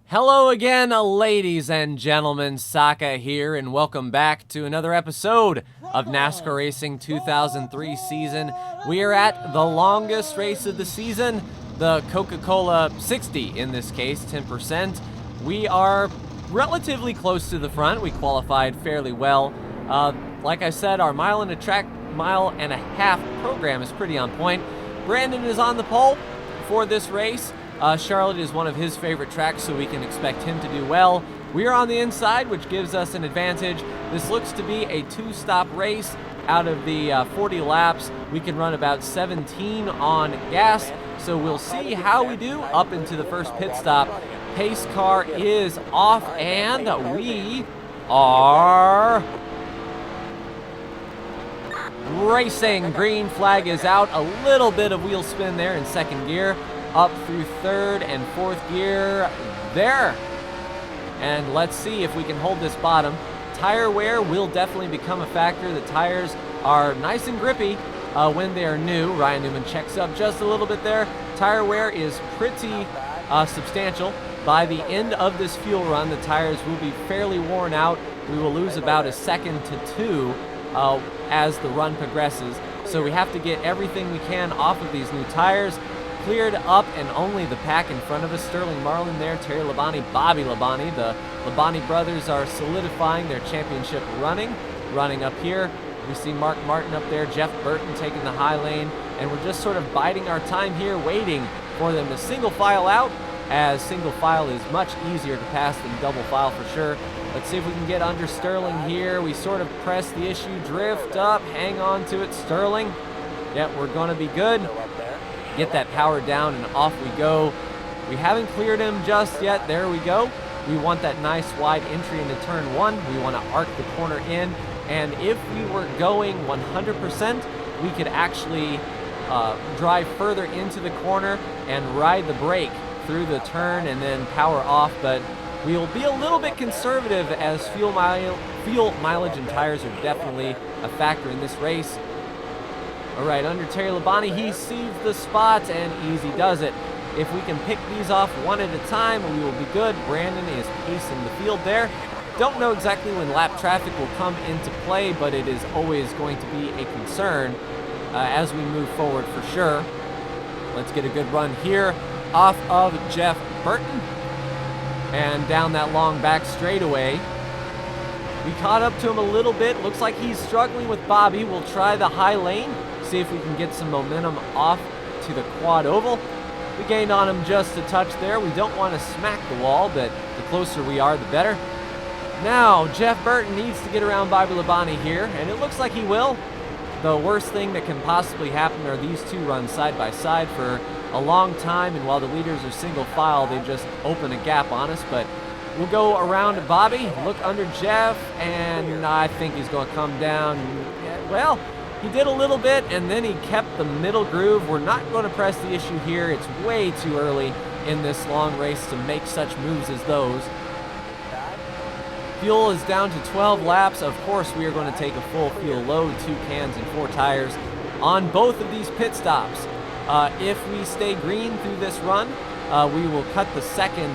Hello again, ladies and gentlemen. Saka here, and welcome back to another episode of NASCAR Racing 2003 season. We are at the longest race of the season, the Coca Cola 60 in this case, 10%. We are relatively close to the front. We qualified fairly well. Like I said, our mile and a half program is pretty on point. Brandon is on the pole for this race. Charlotte is one of his favorite tracks, so we can expect him to do well. We are on the inside, which gives us an advantage. This looks to be a two-stop race. Out of the 40 laps, we can run about 17 on gas, so we'll see how we do up into the first pit stop. Pace car is off, and we are racing. Green flag is out. A little bit of wheel spin there in second gear. Up through third and fourth gear there. And let's see if we can hold this bottom. Tire wear will definitely become a factor. The tires are nice and grippy when they are new. Ryan Newman checks up just a little bit there. Tire wear is pretty substantial. By the end of this fuel run, the tires will be fairly worn out. We will lose about a second to two as the run progresses. So we have to get everything we can off of these new tires. Cleared up and only the pack in front of us. Sterling Marlin there, Terry Labonte, Bobby Labonte. The Labonte brothers are solidifying their championship running up here. We see Mark Martin up there, Jeff Burton taking the high lane, and we're just sort of biding our time here, waiting for them to single file out, as single file is much easier to pass than double file for sure. Let's see if we can get under Sterling here. We sort of press the issue, drift up, hang on to it, Sterling. Yep, we're gonna be good. Get that power down and off we go. We haven't cleared him just yet. There we go. We want that nice wide entry into turn one. We want to arc the corner in. And if we were going 100%, we could actually drive further into the corner and ride the brake through the turn and then power off. But we'll be a little bit conservative, as fuel mileage and tires are definitely a factor in this race. All right, under Terry Labonte, he sees the spot and easy does it. If we can pick these off one at a time, we will be good. Brandon is pacing the field there. Don't know exactly when lap traffic will come into play, but it is always going to be a concern as we move forward for sure. Let's get a good run here off of Jeff Burton and down that long back straightaway. We caught up to him a little bit. Looks like he's struggling with Bobby. We'll try the high lane. See if we can get some momentum off to the quad oval. We gained on him just a touch there. We don't want to smack the wall, but the closer we are, the better. Now, Jeff Burton needs to get around Bobby Labonte here, and it looks like he will. The worst thing that can possibly happen are these two run side by side for a long time, and while the leaders are single file, they just open a gap on us. But we'll go around Bobby, look under Jeff, and I think he's going to come down. Well, he did a little bit, and then he kept the middle groove. We're not going to press the issue here. It's way too early in this long race to make such moves as those. Fuel is down to 12 laps. Of course, we are going to take a full fuel load, 2 cans and 4 tires on both of these pit stops. If we stay green through this run, we will cut the second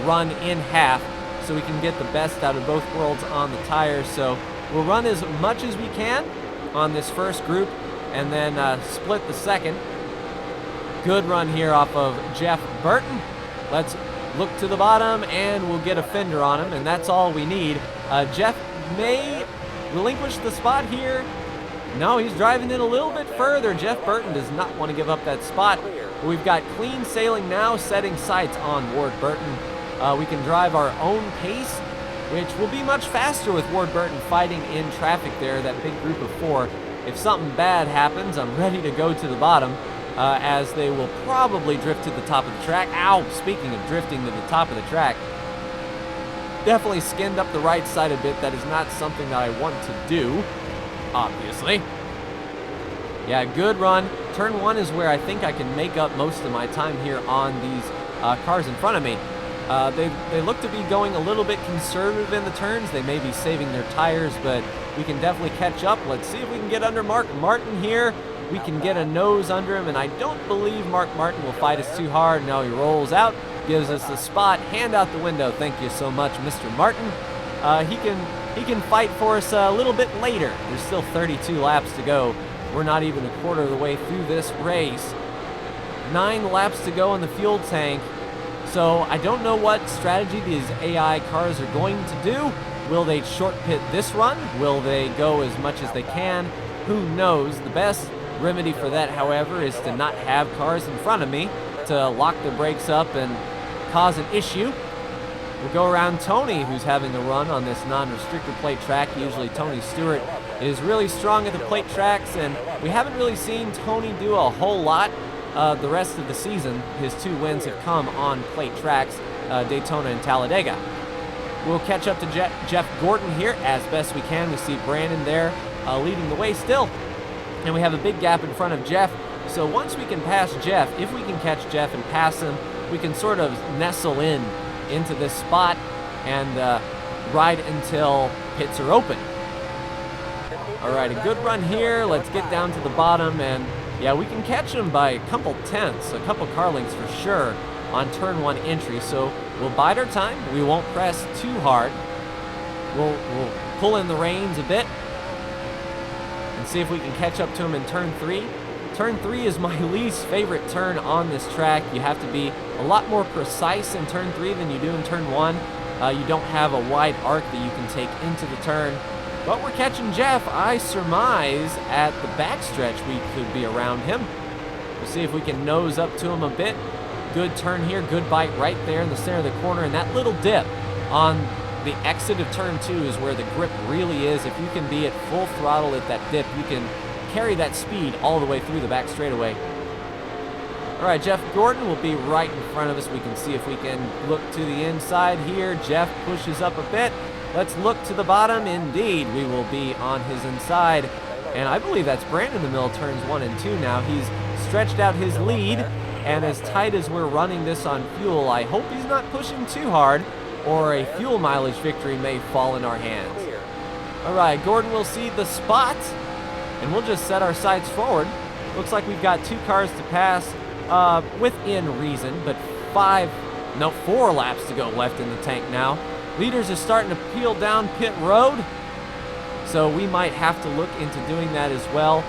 run in half so we can get the best out of both worlds on the tires. So we'll run as much as we can on this first group and then split the second. Good run here off of Jeff Burton. Let's look to the bottom and we'll get a fender on him, and that's all we need. Jeff may relinquish the spot here. No, he's driving in a little bit further. Jeff Burton does not want to give up that spot. We've got clean sailing now, setting sights on Ward Burton. We can drive our own pace, which will be much faster with Ward Burton fighting in traffic there, that big group of 4. If something bad happens, I'm ready to go to the bottom, as they will probably drift to the top of the track. Ow! Speaking of drifting to the top of the track, definitely skinned up the right side a bit. That is not something that I want to do, obviously. Yeah, good run. Turn 1 is where I think I can make up most of my time here on these cars in front of me. They look to be going a little bit conservative in the turns. They may be saving their tires, but we can definitely catch up. Let's see if we can get under Mark Martin here. We can get a nose under him, and I don't believe Mark Martin will fight us too hard. No, he rolls out. gives us the spot. Hand out the window. Thank you so much, Mr. Martin. He can fight for us a little bit later. There's still 32 laps to go. We're not even a quarter of the way through this race. 9 laps to go in the fuel tank. So I don't know what strategy these AI cars are going to do. Will they short pit this run? Will they go as much as they can? Who knows? The best remedy for that, however, is to not have cars in front of me to lock the brakes up and cause an issue. We'll go around Tony, who's having a run on this non-restrictor plate track. Usually Tony Stewart is really strong at the plate tracks, and we haven't really seen Tony do a whole lot the rest of the season. His 2 wins have come on plate tracks, Daytona and Talladega. We'll catch up to Jeff Gordon here as best we can. We see Brandon there leading the way still, and we have a big gap in front of Jeff. So once we can pass Jeff, if we can catch Jeff and pass him, we can sort of nestle into this spot and ride until pits are open. All right, a good run here. Let's get down to the bottom, and yeah, we can catch him by a couple tenths, a couple car lengths for sure on turn 1 entry. So we'll bide our time. We won't press too hard. We'll pull in the reins a bit and see if we can catch up to him in turn 3. Turn 3 is my least favorite turn on this track. You have to be a lot more precise in turn 3 than you do in turn 1. You don't have a wide arc that you can take into the turn. But we're catching Jeff. I surmise at the backstretch we could be around him. We'll see if we can nose up to him a bit. Good turn here, good bite right there in the center of the corner. And that little dip on the exit of turn 2 is where the grip really is. If you can be at full throttle at that dip, you can carry that speed all the way through the back straightaway. All right, Jeff Gordon will be right in front of us. We can see if we can look to the inside here. Jeff pushes up a bit. Let's look to the bottom. Indeed, we will be on his inside. And I believe that's Brandon in the middle, turns 1 and 2 now. He's stretched out his lead, and as tight as we're running this on fuel, I hope he's not pushing too hard, or a fuel mileage victory may fall in our hands. All right, Gordon will see the spot, and we'll just set our sights forward. Looks like we've got 2 cars to pass within reason, but 4 laps to go left in the tank now. Leaders are starting to peel down pit road, so we might have to look into doing that as well.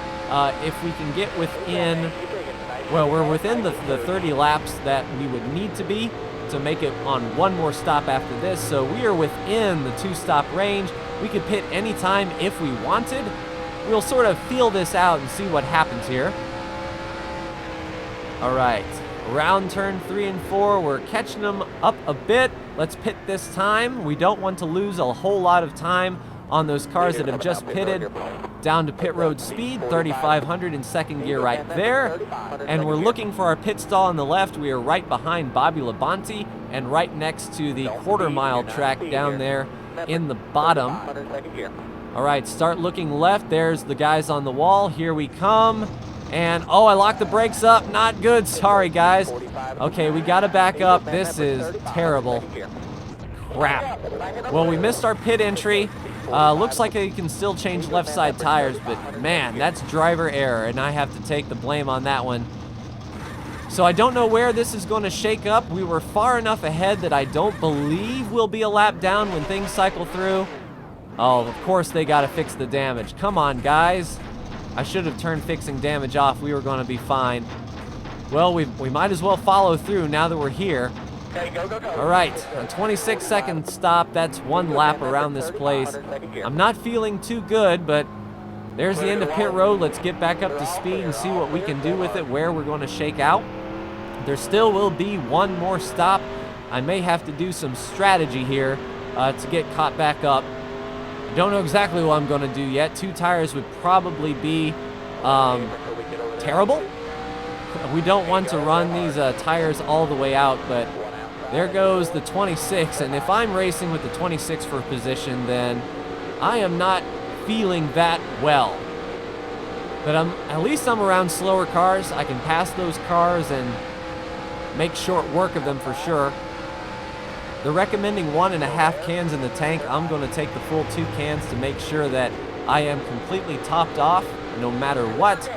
If we can get within, well, we're within the 30 laps that we would need to be to make it on 1 more stop after this, so we are within the 2-stop range. We could pit anytime if we wanted. We'll sort of feel this out and see what happens here. All right, around turn 3 and 4, we're catching them up a bit. Let's pit this time. We don't want to lose a whole lot of time on those cars that have just pitted. Down to pit road speed, 3,500 in 2nd gear right there. And we're looking for our pit stall on the left. We are right behind Bobby Labonte and right next to the quarter-mile track down there in the bottom. All right, start looking left. There's the guys on the wall. Here we come. And, oh, I locked the brakes up. Not good. Sorry, guys. Okay, we got to back up. This is terrible. Crap. Well, we missed our pit entry. Looks like you can still change left side tires, but, man, that's driver error, and I have to take the blame on that one. So I don't know where this is going to shake up. We were far enough ahead that I don't believe we'll be a lap down when things cycle through. Oh, of course they got to fix the damage. Come on, guys. I should have turned fixing damage off. We were going to be fine. Well, we might as well follow through now that we're here. All right, a 26-second stop. That's 1 lap around this place. I'm not feeling too good, but there's the end of pit road. Let's get back up to speed and see what we can do with it, where we're going to shake out. There still will be 1 more stop. I may have to do some strategy here to get caught back up. Don't know exactly what I'm going to do yet. 2 tires would probably be terrible. We don't want to run these tires all the way out, but there goes the 26, and if I'm racing with the 26 for position, then I am not feeling that well. But at least I'm around slower cars. I can pass those cars and make short work of them for sure. They're recommending 1.5 cans in the tank. I'm going to take the full 2 cans to make sure that I am completely topped off no matter what.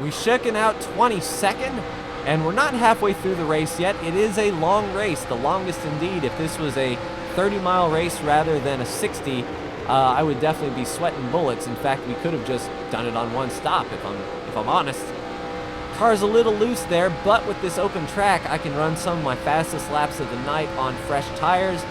We shaken out 22nd. And we're not halfway through the race yet. It is a long race, the longest indeed. If this was a 30-mile race rather than a 60, I would definitely be sweating bullets. In fact, we could have just done it on one stop, if I'm honest. Car's a little loose there, but with this open track, I can run some of my fastest laps of the night on fresh tires.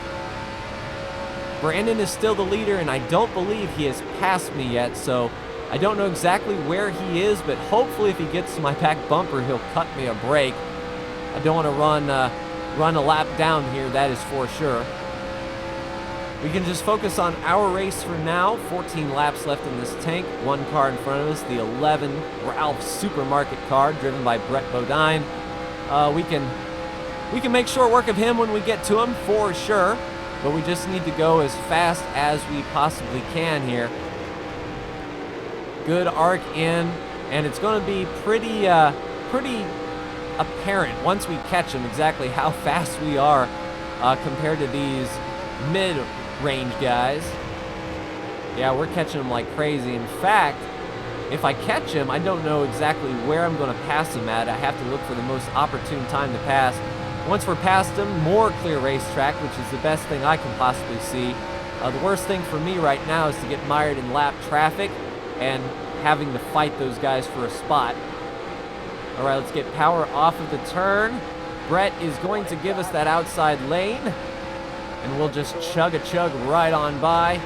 Brandon is still the leader, and I don't believe he has passed me yet, so I don't know exactly where he is, but hopefully if he gets to my back bumper, he'll cut me a break. I don't want to run a lap down here, that is for sure. We can just focus on our race for now. 14 laps left in this tank. One car in front of us, the 11 Ralph Supermarket car, driven by Brett Bodine. We can make short work of him when we get to him, for sure. But we just need to go as fast as we possibly can here. Good arc in, and it's going to be pretty apparent once we catch him exactly how fast we are compared to these mid-range guys. Yeah, we're catching him like crazy. In fact, if I catch him, I don't know exactly where I'm going to pass him at. I have to look for the most opportune time to pass. Once we're past him, more clear racetrack, which is the best thing I can possibly see. The worst thing for me right now is to get mired in lap traffic and having to fight those guys for a spot. All right, let's get power off of the turn. Brett is going to give us that outside lane, and we'll just chug right on by.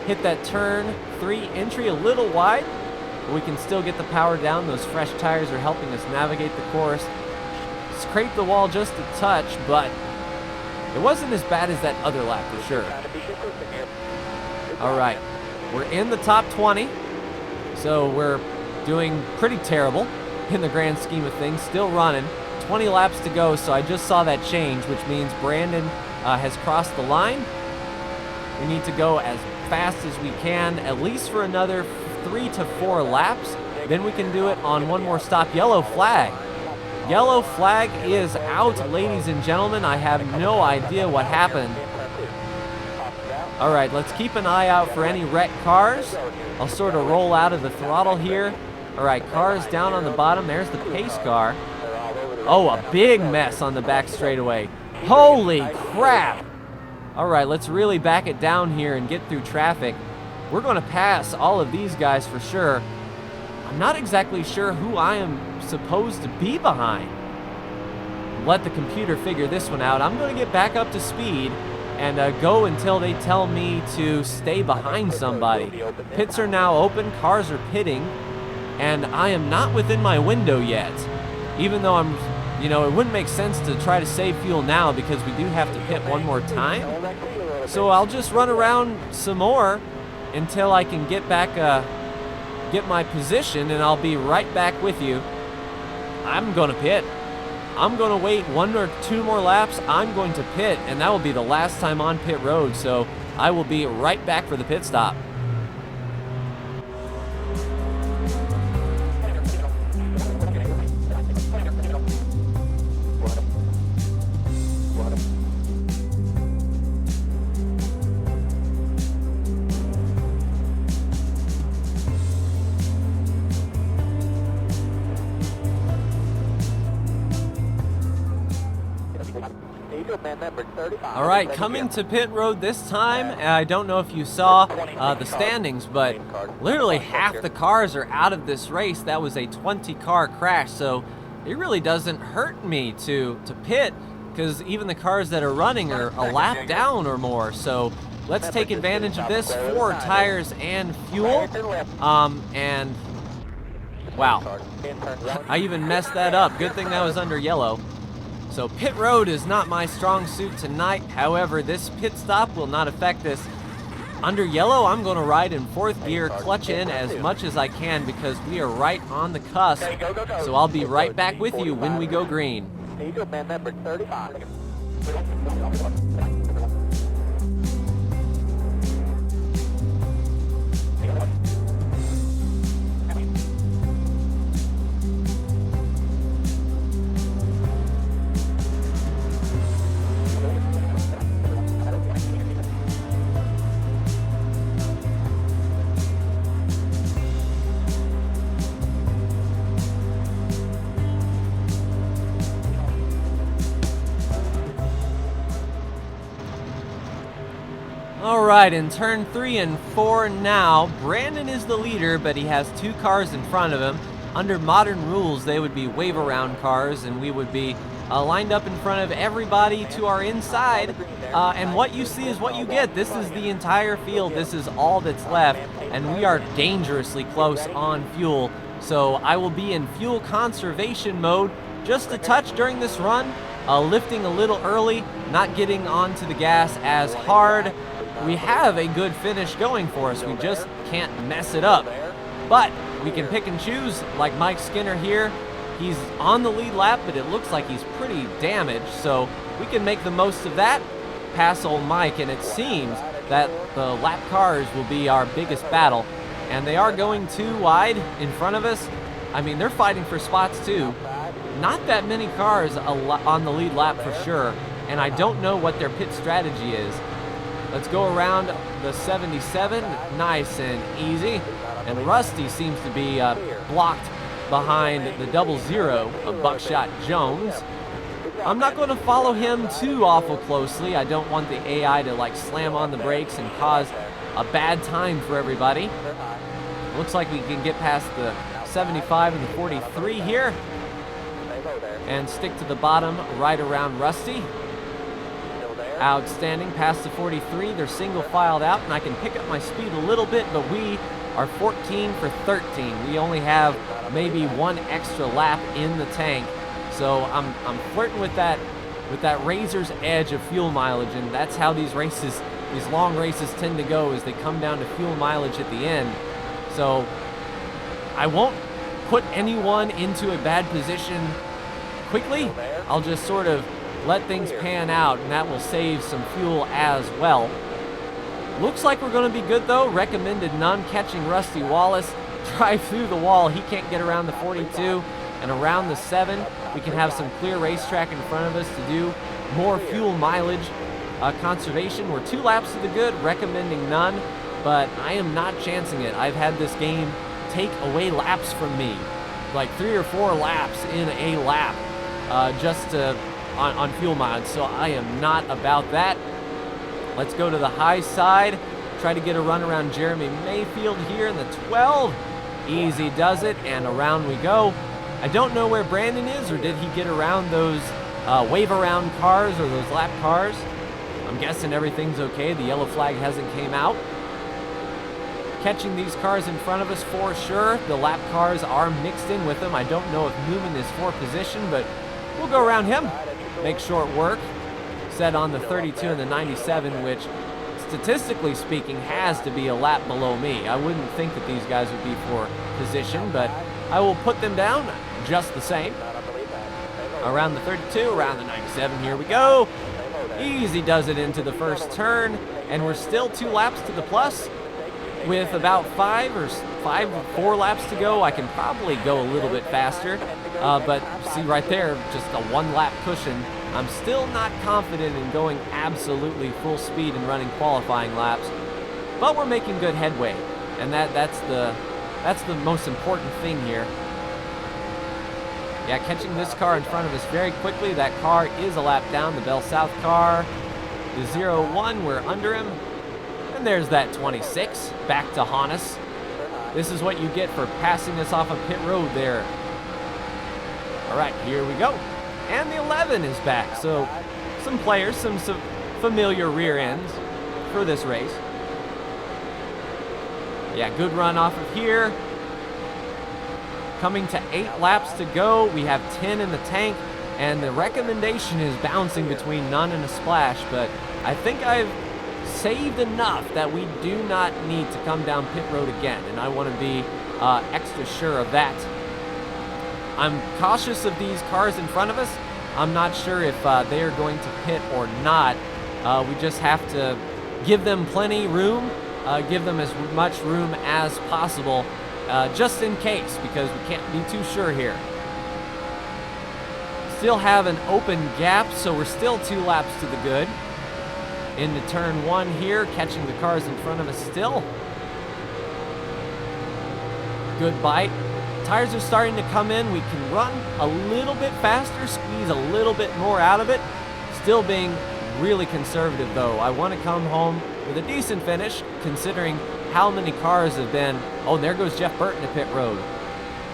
Hit that turn 3 entry a little wide, but we can still get the power down. Those fresh tires are helping us navigate the course. Scraped the wall just a touch, but it wasn't as bad as that other lap for sure. All right, we're in the top 20, so we're doing pretty terrible in the grand scheme of things. Still running, 20 laps to go, so I just saw that change, which means Brandon has crossed the line. We need to go as fast as we can, at least for another 3 to 4 laps. Then we can do it on one more stop. Yellow flag. Yellow flag is out, ladies and gentlemen. I have no idea what happened. All right, let's keep an eye out for any wrecked cars. I'll sort of roll out of the throttle here. All right, cars down on the bottom. There's the pace car. Oh, a big mess on the back straightaway. Holy crap. All right, let's really back it down here and get through traffic. We're going to pass all of these guys for sure. I'm not exactly sure who I am supposed to be behind. Let the computer figure this one out. I'm going to get back up to speed and go until they tell me to stay behind somebody. Pits are now open, cars are pitting, and I am not within my window yet. Even though it wouldn't make sense to try to save fuel now because we do have to pit one more time. So I'll just run around some more until I can get back, get my position, and I'll be right back with you. I'm going to pit. I'm going to wait 1 or 2 more laps. I'm going to pit, and that will be the last time on pit road, so I will be right back for the pit stop. All right, coming to pit road this time. I don't know if you saw the standings, but literally half the cars are out of this race. That was a 20-car crash, so it really doesn't hurt me to pit because even the cars that are running are a lap down or more. So let's take advantage of this. 4 tires and fuel. And wow, I even messed that up. Good thing that was under yellow. So pit road is not my strong suit tonight. However, this pit stop will not affect this. Under yellow, I'm going to ride in 4th gear, clutch in as much as I can because we are right on the cusp. So I'll be right back with you when we go green. All right, in turn 3 and 4 now, Brandon is the leader, but he has 2 cars in front of him. Under modern rules, they would be wave-around cars, and we would be lined up in front of everybody to our inside. And what you see is what you get. This is the entire field. This is all that's left, and we are dangerously close on fuel. So I will be in fuel conservation mode just a touch during this run, lifting a little early, not getting onto the gas as hard. We have a good finish going for us. We just can't mess it up. But we can pick and choose, like Mike Skinner here. He's on the lead lap, but it looks like he's pretty damaged, so we can make the most of that, pass old Mike, and it seems that the lap cars will be our biggest battle. And they are going too wide in front of us. I mean, they're fighting for spots too. Not that many cars on the lead lap for sure, and I don't know what their pit strategy is. Let's go around the 77, nice and easy. And Rusty seems to be blocked behind the 00 of Buckshot Jones. I'm not going to follow him too awful closely. I don't want the AI to like slam on the brakes and cause a bad time for everybody. Looks like we can get past the 75 and the 43 here and stick to the bottom right around Rusty. Outstanding, past the 43, they're single filed out, and I can pick up my speed a little bit, but we are 14 for 13. We only have maybe 1 extra lap in the tank, so I'm flirting with that razor's edge of fuel mileage, and that's how these races, these long races tend to go, is they come down to fuel mileage at the end. So I won't put anyone into a bad position quickly. I'll just sort of let things pan out, and that will save some fuel as well. Looks like we're going to be good though. Recommended none, catching Rusty Wallace. Drive through the wall. He can't get around the 42 and around the 7. We can have some clear racetrack in front of us to do more fuel mileage conservation. We're 2 laps to the good, recommending none, but I am not chancing it. I've had this game take away laps from me, like 3 or 4 laps in a lap just to on fuel mileage, so I am not about that. Let's go to the high side, try to get a run around Jeremy Mayfield here in the 12. Easy does it, and around we go. I don't know where Brandon is, or did he get around those wave around cars or those lap cars? I'm guessing everything's okay. The yellow flag hasn't came out. Catching these cars in front of us for sure. The lap cars are mixed in with them. I don't know if Newman is for position, but we'll go around him. Make short work. Set on the 32 and the 97, which statistically speaking has to be a lap below me. I wouldn't think that these guys would be for position, but I will put them down just the same. Around the 32, around the 97, here we go. Easy does it into the first turn, and we're still 2 laps to the plus. With about 4 laps to go, I can probably go a little bit faster, but see right there, just a 1 lap cushion. I'm still not confident in going absolutely full speed and running qualifying laps, but we're making good headway, and that's the most important thing here. Yeah, catching this car in front of us very quickly. That car is a lap down, the Bell South car. The 01, we're under him. And there's that 26, back to Hannes. This is what you get for passing us off a pit road there. All right, here we go. And the 11 is back. So some players, some familiar rear ends for this race. Yeah, good run off of here. Coming to 8 laps to go. We have 10 in the tank, and the recommendation is bouncing between none and a splash, but I think I've saved enough that we do not need to come down pit road again, and I want to be extra sure of that. I'm cautious of these cars in front of us. I'm not sure if they are going to pit or not. We just have to give them plenty room, give them as much room as possible, just in case, because we can't be too sure here. Still have an open gap, so we're still 2 laps to the good. Into turn 1 here, catching the cars in front of us still. Good bite. Tires are starting to come in. We can run a little bit faster, squeeze a little bit more out of it. Still being really conservative, though. I want to come home with a decent finish, considering how many cars have been... Oh, and there goes Jeff Burton to pit road.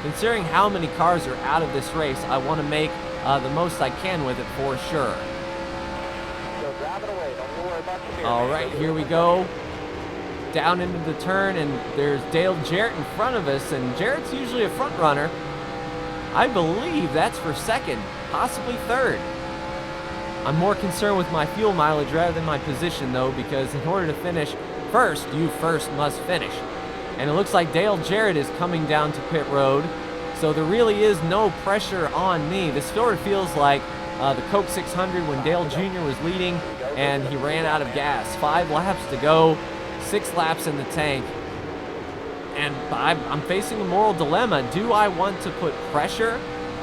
Considering how many cars are out of this race, I want to make the most I can with it for sure. All right, here we go. Down into the turn, and there's Dale Jarrett in front of us, and Jarrett's usually a front runner. I believe that's for second, possibly third. I'm more concerned with my fuel mileage rather than my position, though, because in order to finish first, you first must finish. And it looks like Dale Jarrett is coming down to pit road, so there really is no pressure on me. This sort of feels like the Coke 600 when Dale Jr. was leading and he ran out of gas. 5 laps to go, 6 laps in the tank. And I'm facing a moral dilemma. Do I want to put pressure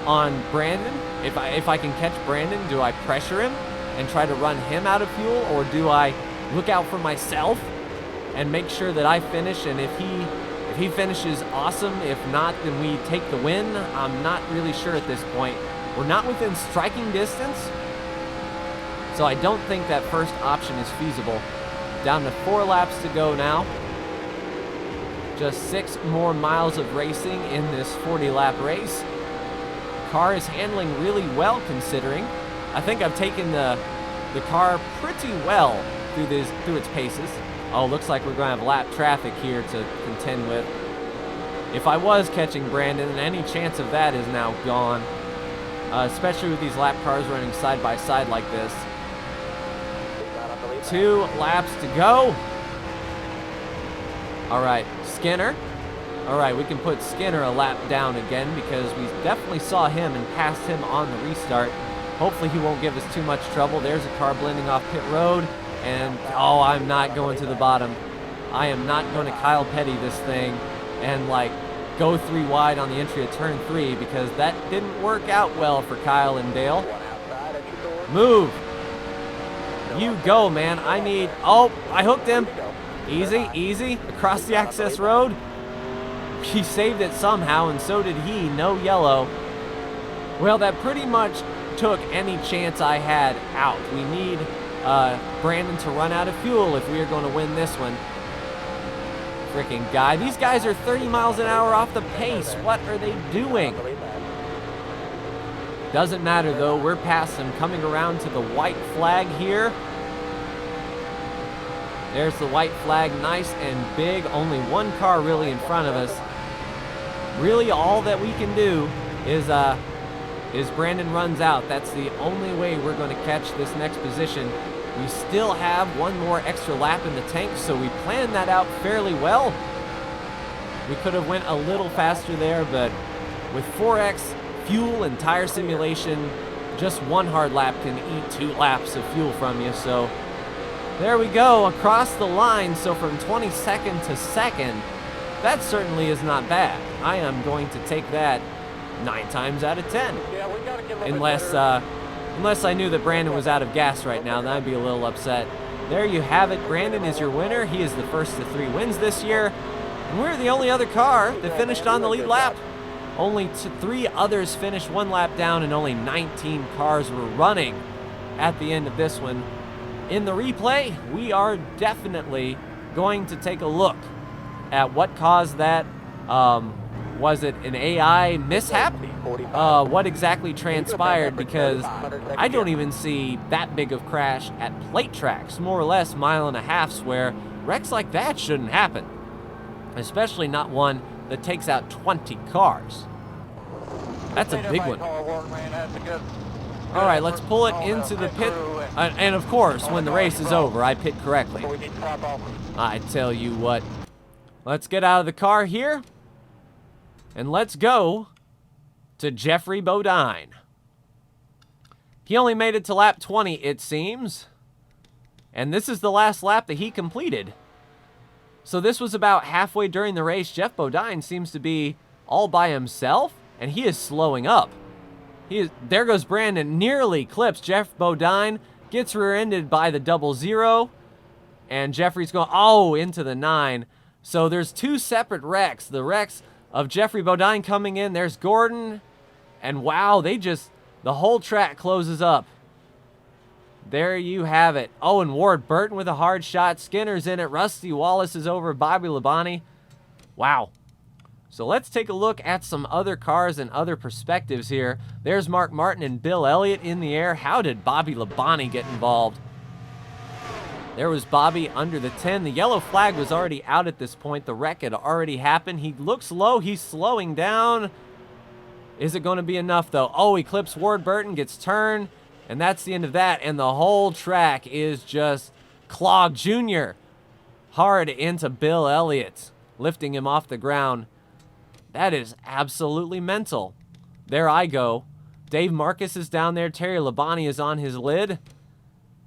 on Brandon? If I can catch Brandon, do I pressure him and try to run him out of fuel, or do I look out for myself and make sure that I finish? And if he finishes, awesome. If not, then we take the win. I'm not really sure at this point. We're not within striking distance, so I don't think that first option is feasible. Down to 4 laps to go now. Just 6 more miles of racing in this 40-lap race. Car is handling really well, considering. I think I've taken the car pretty well through its paces. Oh, looks like we're going to have lap traffic here to contend with. If I was catching Brandon, any chance of that is now gone. Especially with these lap cars running side by side like this. 2 laps to go. All right, Skinner. All right, we can put Skinner a lap down again because we definitely saw him and passed him on the restart. Hopefully he won't give us too much trouble. There's a car blending off pit road, and oh, I'm not going to the bottom. I am not going to Kyle Petty this thing and like go 3 wide on the entry of turn 3, because that didn't work out well for Kyle and Dale. Move. You go, man. Oh, I hooked him. Easy, easy. Across the access road. He saved it somehow, and so did he. No yellow. Well, that pretty much took any chance I had out. We need Brandon to run out of fuel if we are going to win this one. Freaking guy. These guys are 30 miles an hour off the pace. What are they doing? Doesn't matter, though. We're past them. Coming around to the white flag here. There's the white flag, nice and big. Only 1 car really in front of us. Really, all that we can do is Brandon runs out. That's the only way we're going to catch this next position. We still have 1 more extra lap in the tank, so we planned that out fairly well. We could have went a little faster there, but with 4X fuel and tire simulation, just 1 hard lap can eat 2 laps of fuel from you. So there we go, across the line. So from 22nd to 2nd, that certainly is not bad. I am going to take that 9 times out of 10. Unless I knew that Brandon was out of gas right now, then I'd be a little upset. There you have it. Brandon is your winner. He is the first to 3 wins this year. And we're the only other car that finished on the lead lap. Only 3 others finished 1 lap down, and only 19 cars were running at the end of this one. In the replay, we are definitely going to take a look at what caused that. Was it an AI mishap? What exactly transpired? Because I don't even see that big of crash at plate tracks, more or less 1.5 miles, where wrecks like that shouldn't happen. Especially not one that takes out 20 cars. That's a big one. All right, let's pull it into the pit. And of course, when the race is over, I pit correctly. I tell you what. Let's get out of the car here. And let's go to Jeffrey Bodine. He only made it to lap 20, it seems. And this is the last lap that he completed. So this was about halfway during the race. Jeff Bodine seems to be all by himself, and he is slowing up. There goes Brandon, nearly clips Jeff Bodine, gets rear-ended by the 00, and Jeffrey's going, into the 9. So there's 2 separate wrecks. The wrecks of Jeffrey Bodine coming in. There's Gordon, and wow, the whole track closes up. There you have it. Oh, and Ward Burton with a hard shot. Skinner's in it. Rusty Wallace is over Bobby Labonte. Wow. So let's take a look at some other cars and other perspectives here. There's Mark Martin and Bill Elliott in the air. How did Bobby Labonte get involved? There was Bobby under the 10. The yellow flag was already out at this point. The wreck had already happened. He looks low. He's slowing down. Is it going to be enough, though? Oh, he clips Ward Burton, gets turned, and that's the end of that. And the whole track is just clogged. Junior hard into Bill Elliott, lifting him off the ground. That is absolutely mental. There I go. Dave Marcus is down there. Terry Labonte is on his lid.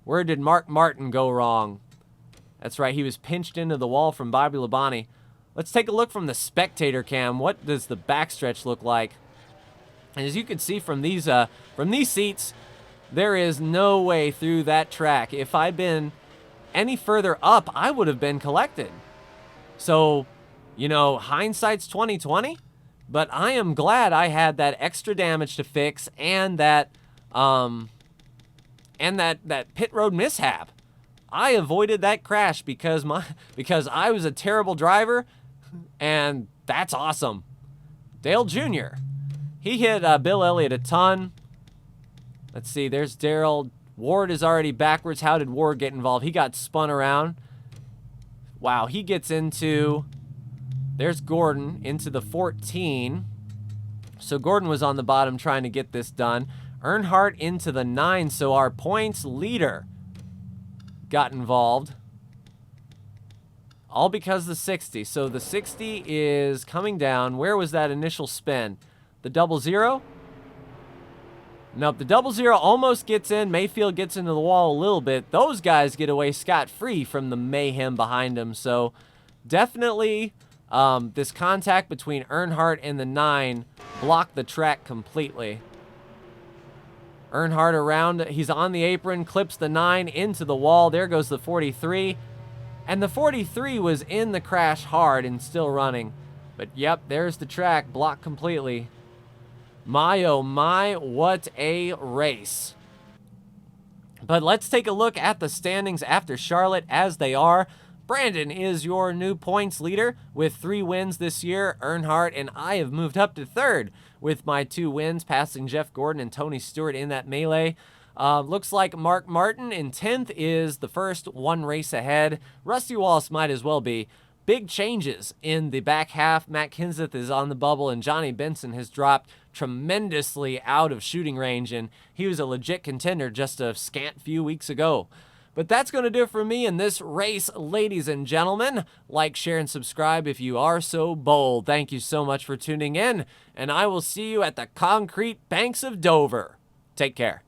Where did Mark Martin go wrong? That's right, he was pinched into the wall from Bobby Labonte. Let's take a look from the spectator cam. What does the backstretch look like? And as you can see from these seats, there is no way through that track. If I'd been any further up, I would have been collected. So, you know, hindsight's 20/20, but I am glad I had that extra damage to fix and that pit road mishap. I avoided that crash because I was a terrible driver, and that's awesome. Dale Jr. He hit Bill Elliott a ton. Let's see, there's Daryl. Ward is already backwards. How did Ward get involved? He got spun around. Wow, he gets into... There's Gordon into the 14. So Gordon was on the bottom trying to get this done. Earnhardt into the 9, so our points leader got involved. All because the 60. So the 60 is coming down. Where was that initial spin? The 00? Nope, the 00 almost gets in. Mayfield gets into the wall a little bit. Those guys get away scot-free from the mayhem behind them. So definitely this contact between Earnhardt and the 9 blocked the track completely. Earnhardt around, he's on the apron, clips the 9 into the wall. There goes the 43. And the 43 was in the crash hard and still running. But yep, there's the track, blocked completely. My, oh my, what a race. But let's take a look at the standings after Charlotte as they are. Brandon is your new points leader with 3 wins this year. Earnhardt and I have moved up to 3rd with my 2 wins, passing Jeff Gordon and Tony Stewart in that melee. Looks like Mark Martin in 10th is the first 1 race ahead. Rusty Wallace might as well be. Big changes in the back half. Matt Kenseth is on the bubble, and Johnny Benson has dropped tremendously out of shooting range, and he was a legit contender just a scant few weeks ago. But that's going to do it for me in this race, ladies and gentlemen. Like, share, and subscribe if you are so bold. Thank you so much for tuning in, and I will see you at the concrete banks of Dover. Take care.